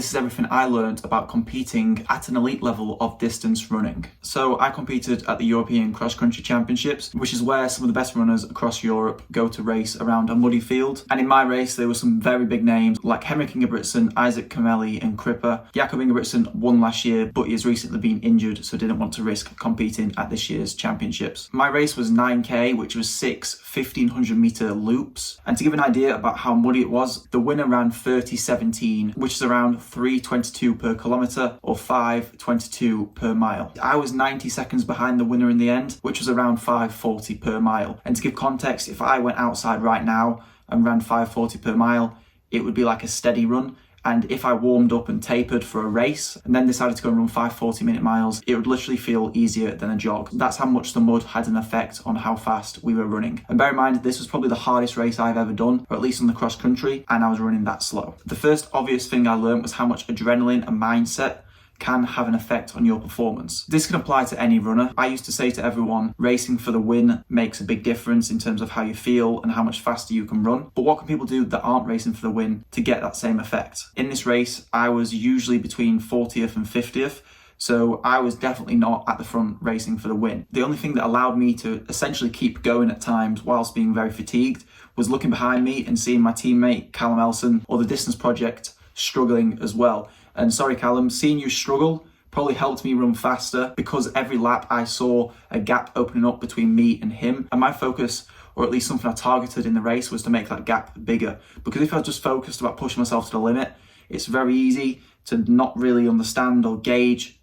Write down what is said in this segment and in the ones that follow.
this is everything I learned about competing at an elite level of distance running. So I competed at the European Cross Country Championships, which is where some of the best runners across Europe go to race around a muddy field. And in my race, there were some very big names like Henrik Ingebrigtsen, Isaac Kameli and Cripper. Jakob Ingebrigtsen won last year, but he has recently been injured, so didn't want to risk competing at this year's championships. My race was 9K, which was 6 1500 meter loops. And to give an idea about how muddy it was, the winner ran 30:17, which is around 3:22 per kilometre or 5:22 per mile. I was 90 seconds behind the winner in the end, which was around 5:40 per mile. And to give context, if I went outside right now and ran 5:40 per mile, it would be like a steady run. And if I warmed up and tapered for a race and then decided to go and run 5:40-minute miles, it would literally feel easier than a jog. That's how much the mud had an effect on how fast we were running. And bear in mind, this was probably the hardest race I've ever done, or at least on the cross country, and I was running that slow. The first obvious thing I learned was how much adrenaline and mindset can have an effect on your performance. This can apply to any runner. I used to say to everyone, racing for the win makes a big difference in terms of how you feel and how much faster you can run. But what can people do that aren't racing for the win to get that same effect? In this race, I was usually between 40th and 50th. So I was definitely not at the front racing for the win. The only thing that allowed me to essentially keep going at times whilst being very fatigued was looking behind me and seeing my teammate Callum Elson or the Distance Project struggling as well. And sorry Callum, seeing you struggle probably helped me run faster, because every lap I saw a gap opening up between me and him. And my focus, or at least something I targeted in the race, was to make that gap bigger. Because if I was just focused about pushing myself to the limit, it's very easy to not really understand or gauge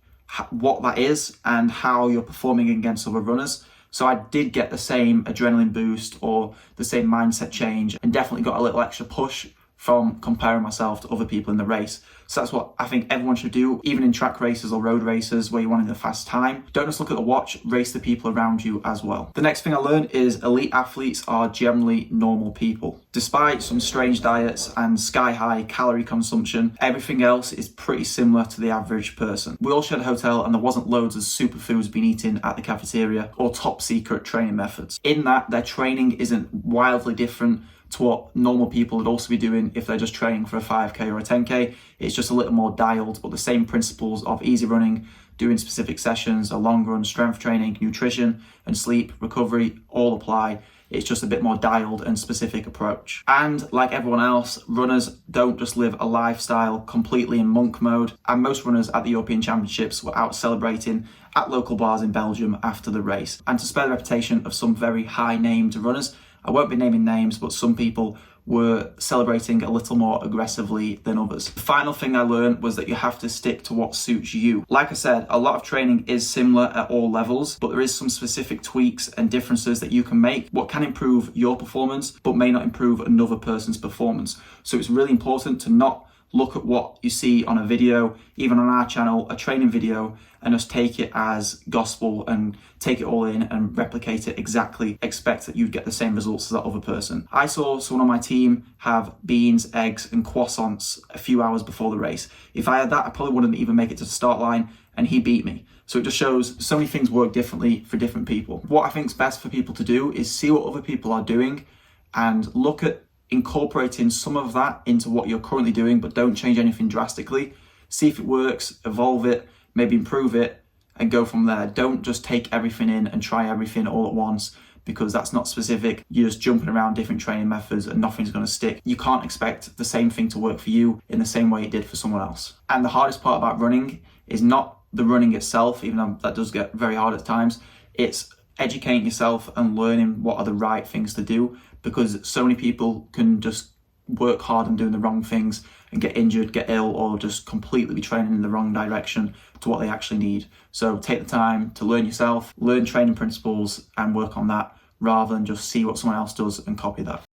what that is and how you're performing against other runners. So I did get the same adrenaline boost or the same mindset change, and definitely got a little extra push from comparing myself to other people in the race. So that's what I think everyone should do, even in track races or road races where you want a fast time. Don't just look at the watch, race the people around you as well. The next thing I learned is elite athletes are generally normal people. Despite some strange diets and sky-high calorie consumption, everything else is pretty similar to the average person. We all shared a hotel and there wasn't loads of superfoods being eaten at the cafeteria or top secret training methods. In that, their training isn't wildly different to what normal people would also be doing if they're just training for a 5K or a 10K. It's just a little more dialed, but the same principles of easy running, doing specific sessions, a long run, strength training, nutrition and sleep, recovery all apply. It's just a bit more dialed and specific approach. And like everyone else, runners don't just live a lifestyle completely in monk mode. And most runners at the European Championships were out celebrating at local bars in Belgium after the race. And to spare the reputation of some very high named runners, I won't be naming names, but some people were celebrating a little more aggressively than others. The final thing I learned was that you have to stick to what suits you. Like I said, a lot of training is similar at all levels, but there is some specific tweaks and differences that you can make, what can improve your performance, but may not improve another person's performance. So it's really important to not look at what you see on a video, even on our channel, a training video, and just take it as gospel and take it all in and replicate it exactly. Expect that you'd get the same results as that other person. I saw someone on my team have beans, eggs, and croissants a few hours before the race. If I had that, I probably wouldn't even make it to the start line, and he beat me. So it just shows so many things work differently for different people. What I think is best for people to do is see what other people are doing and look at incorporating some of that into what you're currently doing, but don't change anything drastically. See if it works, evolve it, maybe improve it, and go from there. Don't just take everything in and try everything all at once, because that's not specific. You're just jumping around different training methods and nothing's going to stick. You can't expect the same thing to work for you in the same way it did for someone else. And the hardest part about running is not the running itself, even though that does get very hard at times. It's educating yourself and learning what are the right things to do, because so many people can just work hard and doing the wrong things and get injured, get ill, or just completely be training in the wrong direction to what they actually need. So take the time to learn yourself, learn training principles and work on that, rather than just see what someone else does and copy that.